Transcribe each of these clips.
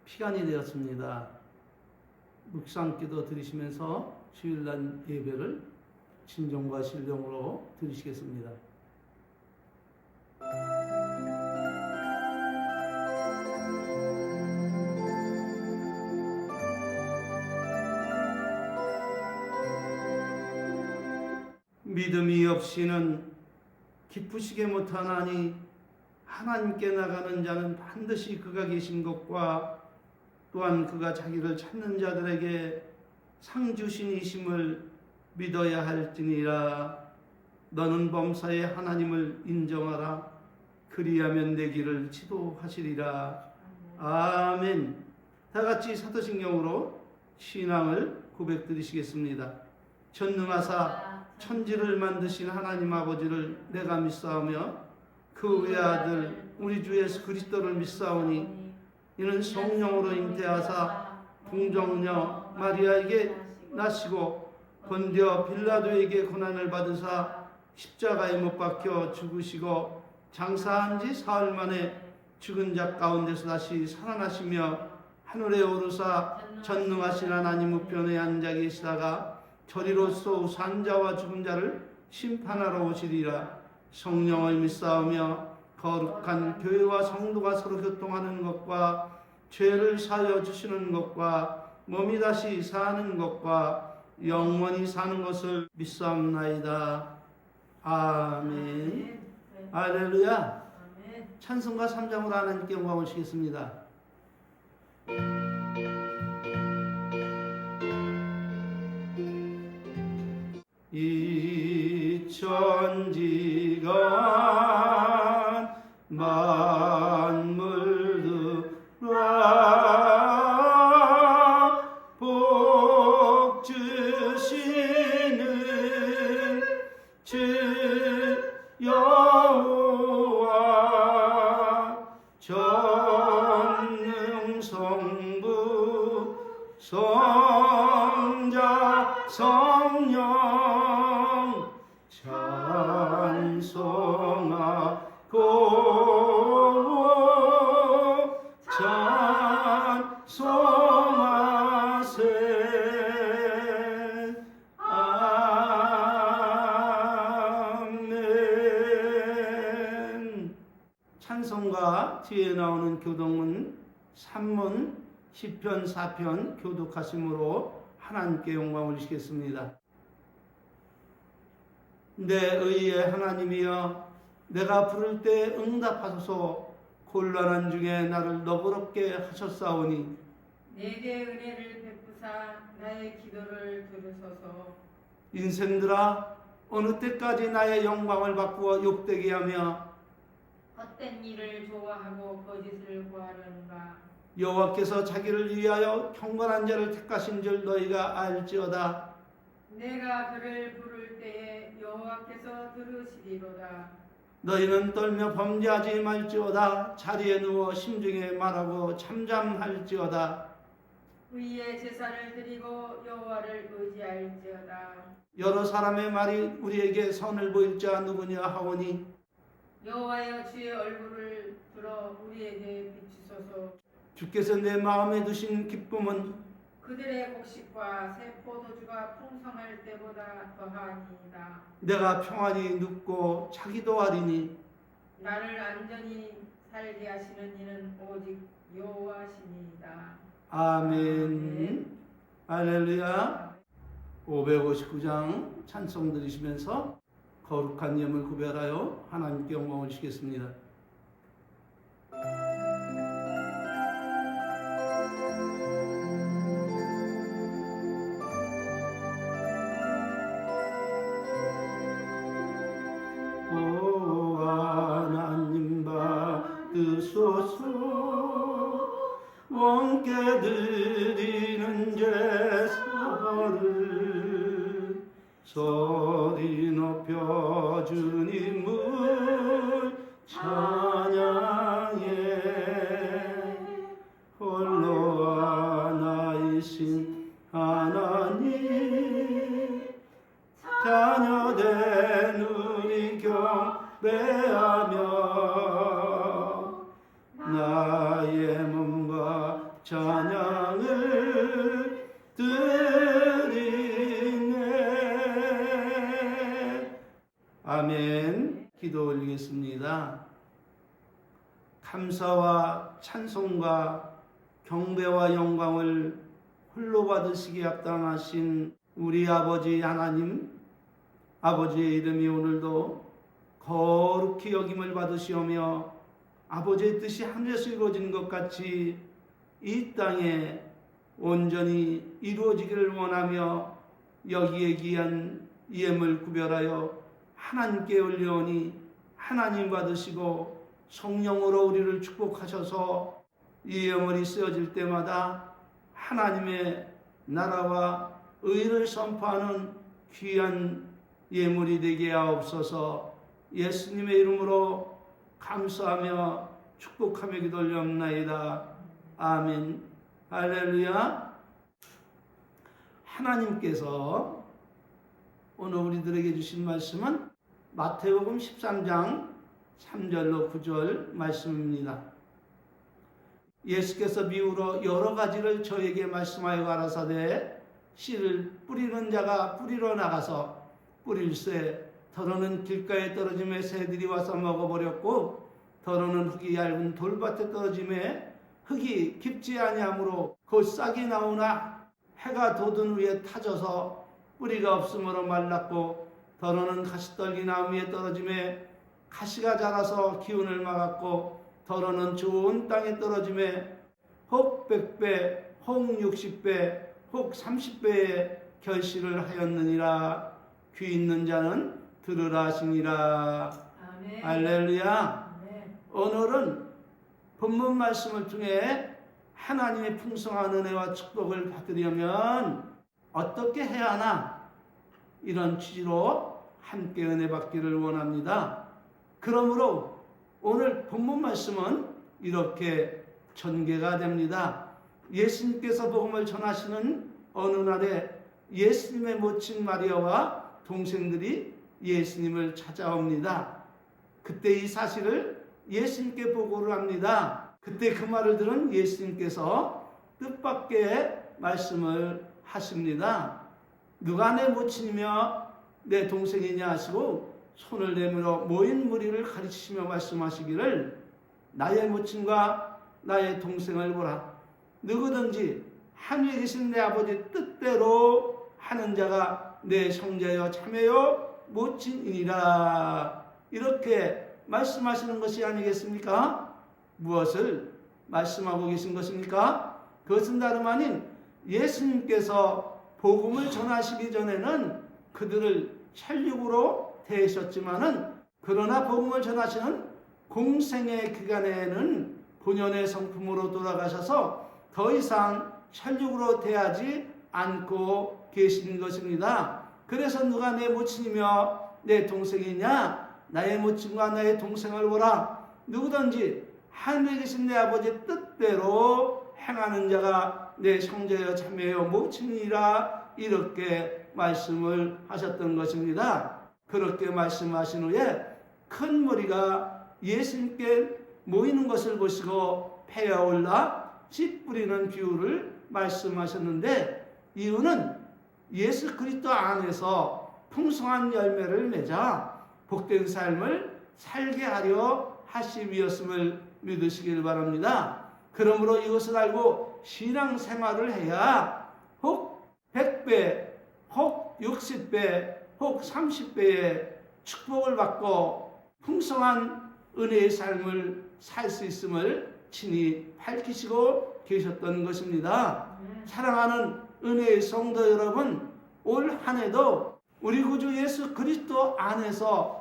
시간이 되었습니다. 묵상기도 드리시면서 주일날 예배를 진정과 신령으로 드리시겠습니다. 믿음이 없이는 기쁘시게 못하나니 하나님께 나가는 자는 반드시 그가 계신 것과 또한 그가 자기를 찾는 자들에게 상 주신이심을 믿어야 할지니라. 너는 범사에 하나님을 인정하라. 그리하면 내 길을 지도하시리라. 아멘. 다 같이 사도신경으로 신앙을 고백드리시겠습니다. 전능하사 천지를 만드신 하나님 아버지를 내가 믿사오며 그 외아들 우리 주 예수 그리스도를 믿사오니 이는 성령으로 잉태하사 동정녀 마리아에게 나시고 본디오 빌라도에게 고난을 받으사 십자가에 못 박혀 죽으시고 장사한 지 사흘 만에 죽은 자 가운데서 다시 살아나시며 하늘에 오르사 전능하신 하나님 우편에 앉아 계시다가 저리로서 산자와 죽은 자를 심판하러 오시리라. 성령을 믿사오며 거룩한 교회와 성도가 서로 교통하는 것과 죄를 사하여 주시는 것과 몸이 다시 사는 것과 영원히 사는 것을 믿사옵나이다. 아멘. 할렐루야. 찬송가 3장으로 하나님께 영광을 드리겠습니다. 이 천지가 만물들아 복 주시는 주 여호와 전능 성부 성자 성령 찬송하고 찬송하세. 아멘. 찬송가 뒤에 나오는 교독은 산문, 시편, 4편 교독하심으로 하나님께 영광을 드리겠습니다. 내 의의 하나님이여 내가 부를 때 응답하소서. 곤란한 중에 나를 너그럽게 하셨사오니 내게 은혜를 베푸사 나의 기도를 들으소서. 인생들아 어느 때까지 나의 영광을 바꾸어 욕되게 하며 헛된 일을 좋아하고 거짓을 구하려는가. 여호와께서 자기를 위하여 경건한 자를 택하신 줄 너희가 알지어다. 내가 그를 부를 때에 여호와께서 들으시리로다. 너희는 떨며 범죄하지 말지어다. 자리에 누워 심중에 말하고 잠잠할지어다. 의의 제사를 드리고 여호와를 의지할지어다. 여러 사람의 말이 우리에게 선을 보일 자 누구냐 하오니 여호와여 주의 얼굴을 들어 우리에게 비추소서. 주께서 내 마음에 두신 기쁨은 그들의 곡식과 새 포도주가 풍성할 때보다 더하니이다. 내가 평안히 눕고 자기도 하리니 나를 안전히 살게 하시는 이는 오직 여호와시니이다. 아멘. 할렐루야. 559장 찬송 드리시면서 거룩한 예물 구별하여 하나님께 영광을 주시겠습니다. 오 하나님 받으소서. 원께 드리는 제사를 소리 높여 주님을 찬양해. 홀로 하나이신 하나님 자녀된 우리 경배하며 나의 몸과 찬양을 드리네. 아멘. 기도 올리겠습니다. 감사와 찬송과 경배와 영광을 홀로 받으시기에 합당하신 우리 아버지 하나님, 아버지의 이름이 오늘도 거룩히 여김을 받으시오며 아버지의 뜻이 하늘에서 이루어진 것 같이 이 땅에 온전히 이루어지기를 원하며 여기에 귀한 예물 구별하여 하나님께 올려오니 하나님 받으시고 성령으로 우리를 축복하셔서 이 예물이 쓰여질 때마다 하나님의 나라와 의를 선포하는 귀한 예물이 되게 하옵소서. 예수님의 이름으로 감사하며 축복하며 기도 올리옵나이다. 아멘. 할렐루야. 하나님께서 오늘 우리들에게 주신 말씀은 마태복음 13장 3절로 9절 말씀입니다. 예수께서 비유로 여러 가지를 저에게 말씀하여 가라사대 씨를 뿌리는 자가 뿌리러 나가서 뿌릴새 더러는 길가에 떨어짐에 새들이 와서 먹어버렸고 더러는 흙이 얇은 돌밭에 떨어짐에 흙이 깊지 아니하므로 곧 싹이 나오나 해가 돋은 후에 타져서 뿌리가 없으므로 말랐고 더러는 가시떨기 나무 위에 떨어짐에 가시가 자라서 기운을 막았고 더러는 좋은 땅에 떨어짐에 혹 100배, 혹 60배, 혹 30배의 결실을 하였느니라. 귀 있는 자는 들으라 하시니라. 아멘. 할렐루야. 아멘. 오늘은 본문 말씀을 통해 하나님의 풍성한 은혜와 축복을 받으려면 어떻게 해야 하나, 이런 취지로 함께 은혜 받기를 원합니다. 그러므로 오늘 본문 말씀은 이렇게 전개가 됩니다. 예수님께서 복음을 전하시는 어느 날에 예수님의 모친 마리아와 동생들이 예수님을 찾아옵니다. 그때 이 사실을 예수님께 보고를 합니다. 그때 그 말을 들은 예수님께서 뜻밖의 말씀을 하십니다. 누가 내 모친이며 내 동생이냐 하시고 손을 내밀어 모인 무리를 가르치시며 말씀하시기를 나의 모친과 나의 동생을 보라. 누구든지 하늘에 계신 내 아버지 뜻대로 하는 자가 내 형제여 자매여 모친이니라. 이렇게 말씀하시는 것이 아니겠습니까? 무엇을 말씀하고 계신 것입니까? 그것은 다름 아닌 예수님께서 복음을 전하시기 전에는 그들을 혈육으로 대하셨지만은 그러나 복음을 전하시는 공생의 기간에는 본연의 성품으로 돌아가셔서 더 이상 혈육으로 대하지 않고 계신 것입니다. 그래서 누가 내 모친이며 내 동생이냐? 나의 모친과 나의 동생을 보라. 누구든지 하늘에 계신 내 아버지 뜻대로 행하는 자가 내 형제여 자매여 모친이라. 이렇게 말씀을 하셨던 것입니다. 그렇게 말씀하신 후에 큰 무리가 예수님께 모이는 것을 보시고 폐하 올라 씨 뿌리는 비유를 말씀하셨는데, 이유는 예수 그리스도 안에서 풍성한 열매를 맺아 복된 삶을 살게 하려 하심이었음을 믿으시길 바랍니다. 그러므로 이것을 알고 신앙생활을 해야 혹 100배, 혹 60배, 혹 30배의 축복을 받고 풍성한 은혜의 삶을 살 수 있음을 친히 밝히시고 계셨던 것입니다. 사랑하는 은혜의 성도 여러분, 올 한 해도 우리 구주 예수 그리스도 안에서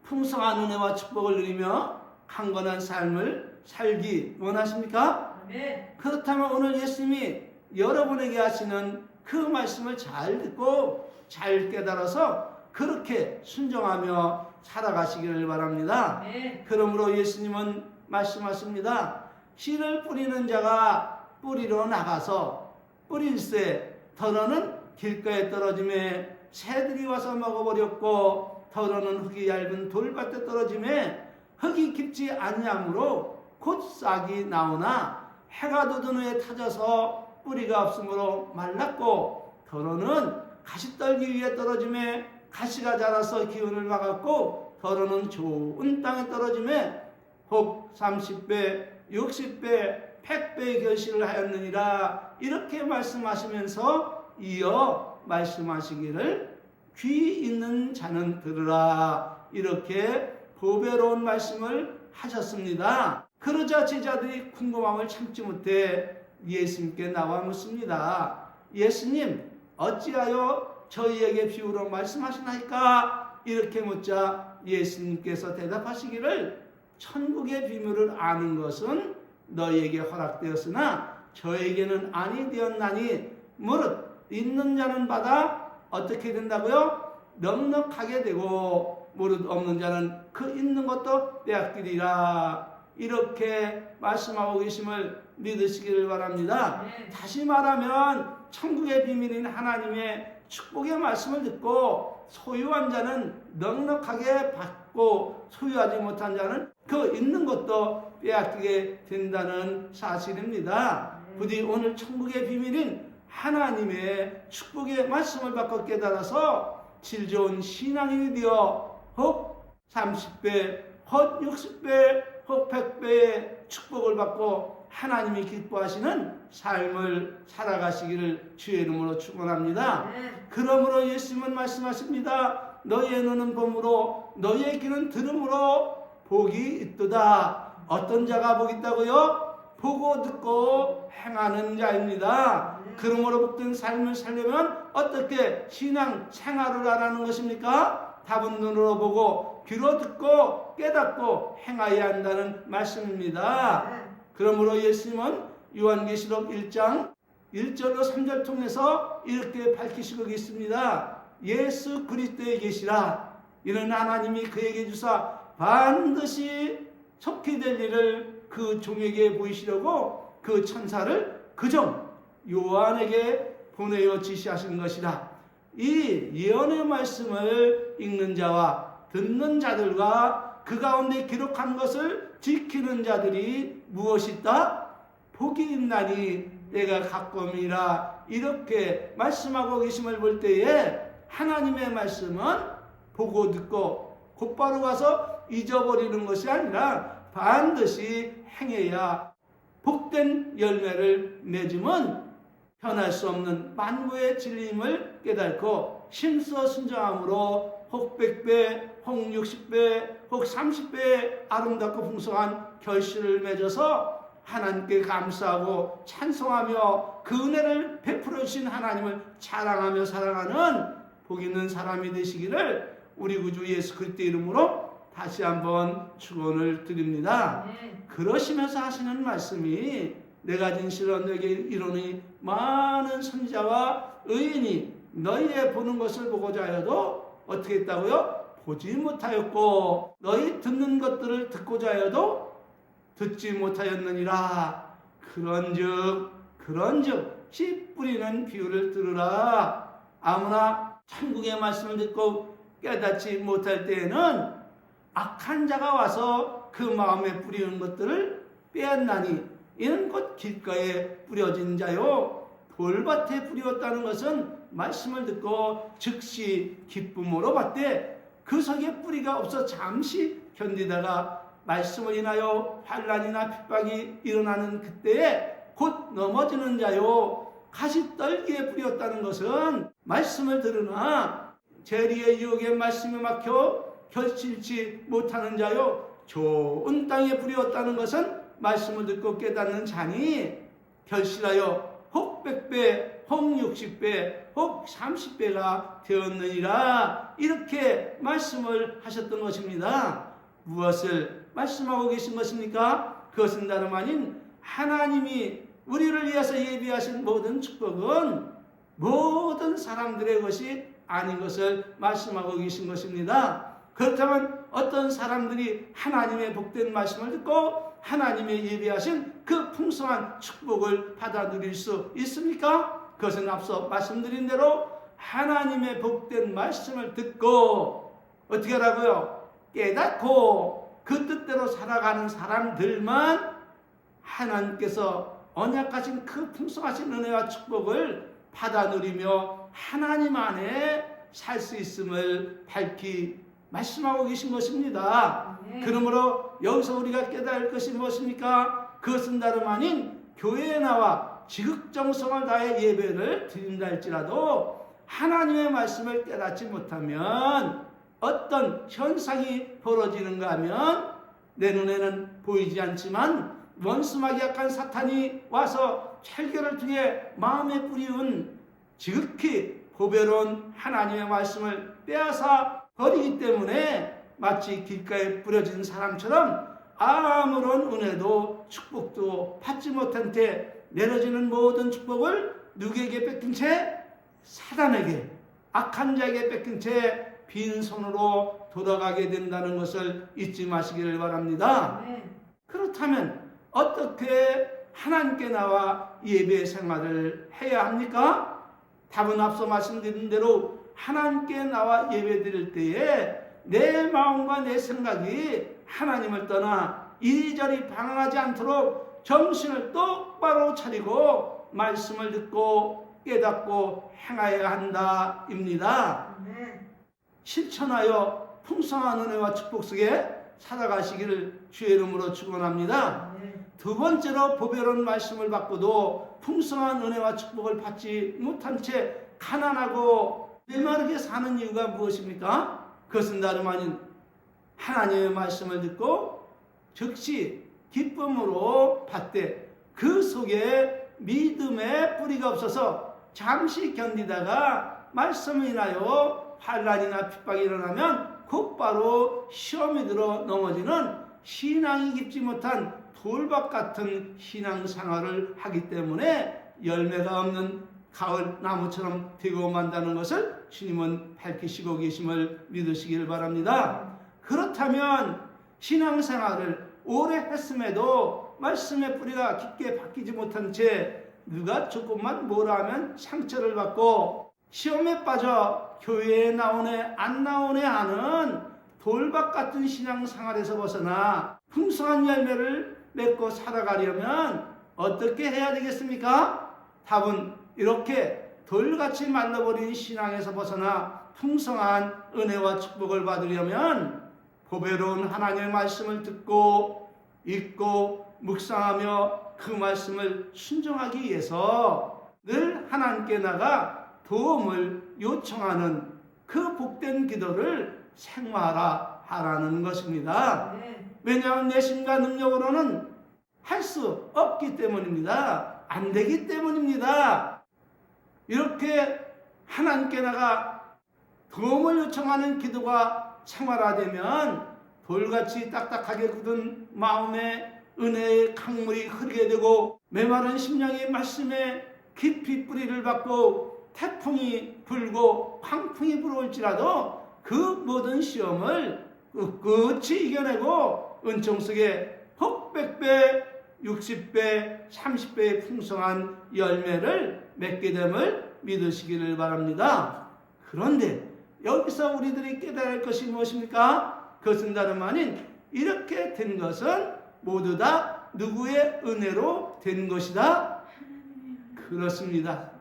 풍성한 은혜와 축복을 누리며 강건한 삶을 살기 원하십니까? 아멘. 그렇다면 오늘 예수님이 여러분에게 하시는 그 말씀을 잘 듣고 잘 깨달아서 그렇게 순종하며 살아가시기를 바랍니다. 아멘. 그러므로 예수님은 말씀하십니다. 씨를 뿌리는 자가 뿌리러 나가서 뿌릴새 더러는 길가에 떨어짐에 새들이 와서 먹어버렸고 더러는 흙이 얇은 돌밭에 떨어짐에 흙이 깊지 아니하므로 곧 싹이 나오나 해가 돋은 후에 타져서 뿌리가 없으므로 말랐고 더러는 가시떨기 위에 떨어짐에 가시가 자라서 기운을 막았고 더러는 좋은 땅에 떨어짐에 혹 30배, 60배, 100배의 결실을 하였느니라. 이렇게 말씀하시면서 이어 말씀하시기를 귀 있는 자는 들으라. 이렇게 보배로운 말씀을 하셨습니다. 그러자 제자들이 궁금함을 참지 못해 예수님께 나와 묻습니다. 예수님, 어찌하여 저희에게 비유로 말씀하시나이까? 이렇게 묻자 예수님께서 대답하시기를 천국의 비밀을 아는 것은 너희에게 허락되었으나 저에게는 아니 되었나니 무릇 있는 자는 받아 어떻게 된다고요? 넉넉하게 되고 무릇 없는 자는 그 있는 것도 빼앗기리라. 이렇게 말씀하고 계심을 믿으시기를 바랍니다. 다시 말하면 천국의 비밀인 하나님의 축복의 말씀을 듣고 소유한 자는 넉넉하게 받고 소유하지 못한 자는 그 있는 것도 빼앗기게 된다는 사실입니다. 부디 오늘 천국의 비밀인 하나님의 축복의 말씀을 받고 깨달아서 질 좋은 신앙인이 되어 혹 30배, 혹 60배, 혹 100배의 축복을 받고 하나님이 기뻐하시는 삶을 살아가시기를 주의 이름으로 축원합니다. 그러므로 예수님은 말씀하십니다. 너희의 눈은 봄으로 너희의 귀는 들음으로 복이 있도다. 어떤 자가 복이 있다고요? 보고 듣고 행하는 자입니다. 그러므로 복된 삶을 살려면 어떻게 신앙 생활을 하라는 것입니까? 답은 눈으로 보고 귀로 듣고 깨닫고 행하여야 한다는 말씀입니다. 그러므로 예수님은 요한계시록 1장 1절로 3절 통해서 이렇게 밝히시고 계십니다. 예수 그리스도에 계시라. 이는 하나님이 그에게 주사 반드시 속히 될 일을 그 종에게 보이시려고 그 천사를 그종 요한에게 보내어 지시하신 것이라. 이 예언의 말씀을 읽는 자와 듣는 자들과 그 가운데 기록한 것을 지키는 자들이 무엇이 있다? 복이 있나니 내가 가까움이라. 이렇게 말씀하고 계심을 볼 때에 하나님의 말씀은 보고 듣고 곧바로 가서 잊어버리는 것이 아니라 반드시 행해야 복된 열매를 맺으면 변할 수 없는 만구의 진리임을 깨닫고 심서 순종함으로 혹 100배, 혹 60배, 혹 30배의 아름답고 풍성한 결실을 맺어서 하나님께 감사하고 찬송하며 그 은혜를 베풀어 주신 하나님을 자랑하며 사랑하는 복 있는 사람이 되시기를 우리 구주 예수 그리스도 이름으로 다시 한번 축원을 드립니다. 그러시면서 하시는 말씀이 내가 진실로 너에게 이르노니 많은 선지자와 의인이 너희의 보는 것을 보고자 하여도 어떻게 했다고요? 보지 못하였고 너희 듣는 것들을 듣고자 하여도 듣지 못하였느니라. 그런즉 씨 뿌리는 비유를 들으라. 아무나 천국의 말씀을 듣고 깨닫지 못할 때에는 악한 자가 와서 그 마음에 뿌리는 것들을 빼앗나니 이는 곧 길가에 뿌려진 자요 돌밭에 뿌렸다는 것은 말씀을 듣고 즉시 기쁨으로 받되 그 속에 뿌리가 없어 잠시 견디다가 말씀을 인하여 환난이나 핍박이 일어나는 그때에 곧 넘어지는 자요 가시떨기에 뿌렸다는 것은 말씀을 들으나 재리의 유혹에 말씀에 막혀 결실치 못하는 자요 좋은 땅에 뿌렸다는 것은 말씀을 듣고 깨닫는 자니 결실하여 혹 100배, 혹 60배, 혹 30배가 되었느니라. 이렇게 말씀을 하셨던 것입니다. 무엇을 말씀하고 계신 것입니까? 그것은 다름 아닌 하나님이 우리를 위해서 예비하신 모든 축복은 모든 사람들의 것이 아닌 것을 말씀하고 계신 것입니다. 그렇다면 어떤 사람들이 하나님의 복된 말씀을 듣고 하나님의 예비하신 그 풍성한 축복을 받아 누릴 수 있습니까? 그것은 앞서 말씀드린 대로 하나님의 복된 말씀을 듣고 어떻게 하라고요? 깨닫고 그 뜻대로 살아가는 사람들만 하나님께서 언약하신 그 풍성하신 은혜와 축복을 받아 누리며 하나님 안에 살 수 있음을 밝히 말씀하고 계신 것입니다. 그러므로 여기서 우리가 깨달을 것이 무엇입니까? 그것은 다름 아닌 교회에 나와 지극정성을 다해 예배를 드린다 할지라도 하나님의 말씀을 깨닫지 못하면 어떤 현상이 벌어지는가 하면 내 눈에는 보이지 않지만 원수마귀 약한 사탄이 와서 찰결을 통해 마음에 뿌리운 지극히 보배로운 하나님의 말씀을 빼앗아 버리기 때문에 마치 길가에 뿌려진 사람처럼 아무런 은혜도 축복도 받지 못한 채 내려지는 모든 축복을 누구에게 뺏긴 채? 사단에게, 악한 자에게 뺏긴 채 빈손으로 돌아가게 된다는 것을 잊지 마시기를 바랍니다. 그렇다면 어떻게 하나님께 나와 예배 생활을 해야 합니까? 답은 앞서 말씀드린 대로 하나님께 나와 예배 드릴 때에 내 마음과 내 생각이 하나님을 떠나 이리저리 방황하지 않도록 정신을 똑바로 차리고 말씀을 듣고 깨닫고 행하여야 한다입니다. 실천하여 풍성한 은혜와 축복 속에 살아가시기를 주의 이름으로 축원합니다. 두 번째로 보배로운 말씀을 받고도 풍성한 은혜와 축복을 받지 못한 채 가난하고 메마르게 사는 이유가 무엇입니까? 그것은 다름 아닌 하나님의 말씀을 듣고 즉시 기쁨으로 받되 그 속에 믿음의 뿌리가 없어서 잠시 견디다가 말씀을 인하여 환난이나 핍박이 일어나면 곧바로 시험이 들어 넘어지는 신앙이 깊지 못한 돌밭 같은 신앙생활을 하기 때문에 열매가 없는 가을 나무처럼 되고 만다는 것을 주님은 밝히시고 계심을 믿으시기를 바랍니다. 그렇다면 신앙생활을 오래 했음에도 말씀의 뿌리가 깊게 박히지 못한 채 누가 조금만 뭐라 하면 상처를 받고 시험에 빠져 교회에 나오네 안 나오네 하는 돌밭 같은 신앙생활에서 벗어나 풍성한 열매를 맺고 살아가려면 어떻게 해야 되겠습니까? 답은 이렇게 돌같이 말라버린 신앙에서 벗어나 풍성한 은혜와 축복을 받으려면 보배로운 하나님의 말씀을 듣고 읽고 묵상하며 그 말씀을 순종하기 위해서 늘 하나님께 나가 도움을 요청하는 그 복된 기도를 생활하라는 것입니다. 왜냐하면 내 힘과 능력으로는 할 수 없기 때문입니다. 안 되기 때문입니다. 이렇게 하나님께 나가 도움을 요청하는 기도가 생활화되면 돌같이 딱딱하게 굳은 마음에 은혜의 강물이 흐르게 되고 메마른 심령이 말씀에 깊이 뿌리를 받고 태풍이 불고 광풍이 불어올지라도 그 모든 시험을 끝끝이 이겨내고 은총 속에 복100배, 60배, 30배의 풍성한 열매를 맺게 됨을 믿으시기를 바랍니다. 그런데 여기서 우리들이 깨달을 것이 무엇입니까? 그것은 다름 아닌 이렇게 된 것은 모두 다 누구의 은혜로 된 것이다? 그렇습니다.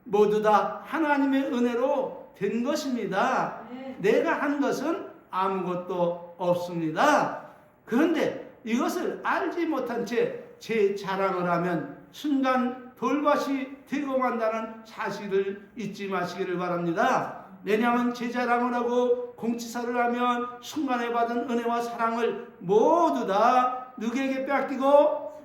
모두 다 하나님의 은혜로 된 것입니다. 내가 한 것은 아무것도 없습니다. 그런데 이것을 알지 못한 채 제 자랑을 하면 순간 돌밭이 되고 만다는 사실을 잊지 마시기를 바랍니다. 왜냐하면 제 자랑을 하고 공치사를 하면 순간에 받은 은혜와 사랑을 모두 다 누구에게 빼앗기고?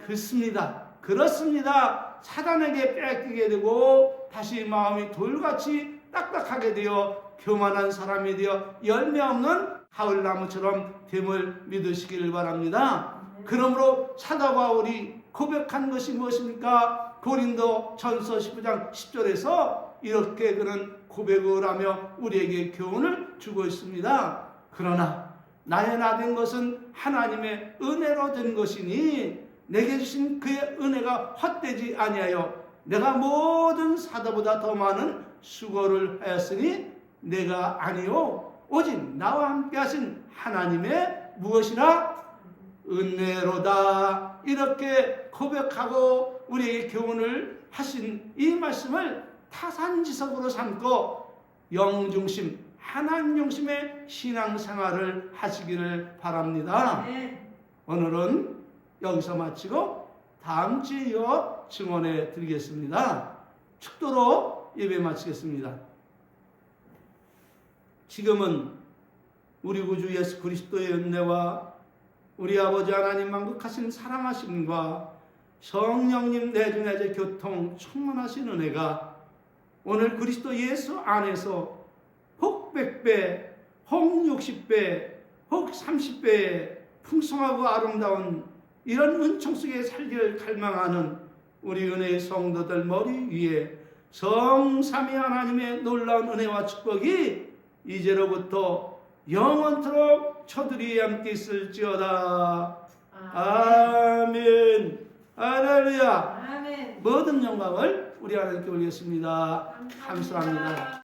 그렇습니다. 그렇습니다. 사단에게 빼앗기게 되고 다시 마음이 돌같이 딱딱하게 되어 교만한 사람이 되어 열매 없는 가을나무처럼 됨을 믿으시기를 바랍니다. 그러므로 사도 바울이 고백한 것이 무엇입니까? 고린도 전서 15장 10절에서 이렇게 그는 고백을 하며 우리에게 교훈을 주고 있습니다. 그러나 나의 나 된 것은 하나님의 은혜로 된 것이니 내게 주신 그의 은혜가 헛되지 아니하여 내가 모든 사도보다 더 많은 수고를 하였으니 내가 아니요 오직 나와 함께 하신 하나님의 무엇이라? 은혜로다. 이렇게 고백하고 우리에게 교훈을 하신 이 말씀을 타산지석으로 삼고 영중심, 하나님 중심의 신앙생활을 하시기를 바랍니다. 네. 오늘은 여기서 마치고 다음 주에 이어 증언해 드리겠습니다. 축도로 예배 마치겠습니다. 지금은 우리 구주 예수 그리스도의 은혜와 우리 아버지 하나님 만극하신 사랑하심과 성령님 내주내제 교통 충만하신 은혜가 오늘 그리스도 예수 안에서 혹 100배, 혹 60배, 혹 30배의 풍성하고 아름다운 이런 은총 속에 살기를 갈망하는 우리 은혜의 성도들 머리 위에 성삼위 하나님의 놀라운 은혜와 축복이 이제로부터 영원토록 저들이 함께 있을지어다. 아멘. 할렐루야. 아멘. 모든 영광을 우리 하나님께 올리겠습니다. 감사합니다.